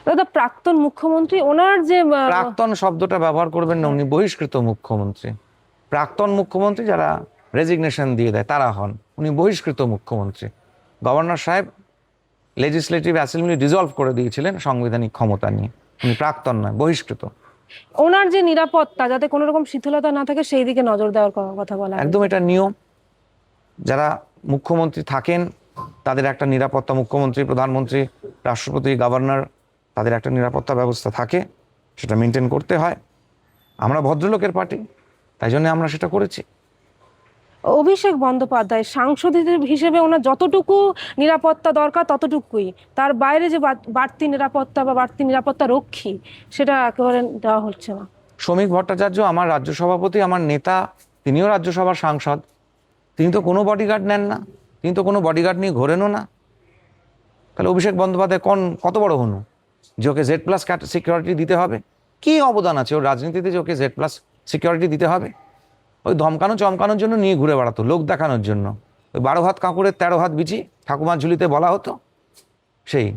দাদা, প্রাক্তন মুখ্যমন্ত্রী, ওনার যে প্রাক্তন শব্দটা ব্যবহার করবেন না, উনি বহিষ্কৃত মুখ্যমন্ত্রী। প্রাক্তন মুখ্যমন্ত্রী যারা রেজিগনেশন দিয়ে দেয় তারা হন, উনি বহিষ্কৃত মুখ্যমন্ত্রী। গভর্নর সাহেব লেজিসলেটিভ অ্যাসেম্বলি ডিসলভ করে দিয়েছিলেন সাংবিধানিক ক্ষমতা নিয়ে, উনি প্রাক্তন নয়, বহিষ্কৃত। ওনার যে নিরাপত্তা, যাতে কোনো রকম শিথিলতা না থাকে, সেই দিকে নজর দেওয়ার কথা বলা একদম হয়েছে। এটা নিয়ম। যারা মুখ্যমন্ত্রী থাকেন তাদের একটা নিরাপত্তা, মুখ্যমন্ত্রী, প্রধানমন্ত্রী, রাষ্ট্রপতি, গভর্নর, তাদের একটা নিরাপত্তা ব্যবস্থা থাকে, সেটা মেনটেন করতে হয়। আমরা ভদ্রলোকের পার্টি, তাই জন্য আমরা সেটা করেছি। অভিষেক বন্দ্যোপাধ্যায় সাংসদ হিসেবে ওনার যতটুকু নিরাপত্তা দরকার ততটুকুই, তার বাইরে যে বাড়তি নিরাপত্তা বা বাড়তি নিরাপত্তা রক্ষী, সেটা একেবারে দেওয়া হচ্ছে না। শ্রমিক ভট্টাচার্য আমার রাজ্য সভাপতি, আমার নেতা, তিনিও রাজ্যসভার সাংসদ, তিনি তো কোনো বডিগার্ড নেন না, তিনি তো কোনো বডিগার্ড নিয়ে ঘোরেনও না। তাহলে অভিষেক বন্দ্যোপাধ্যায় কত বড় হনু যে ওকে Z+ সিকিউরিটি দিতে হবে? কি অবদান আছে ওর রাজনীতিতে যে ওকে Z+ সিকিউরিটি দিতে হবে? ওই ধমকানো চমকানোর জন্য নিয়ে ঘুরে বেড়াতো, লোক দেখানোর জন্য। ওই 12 হাত কাঁকুরের 13 হাত বিচি ঠাকুমার ঝুলিতে বলা হতো, সেই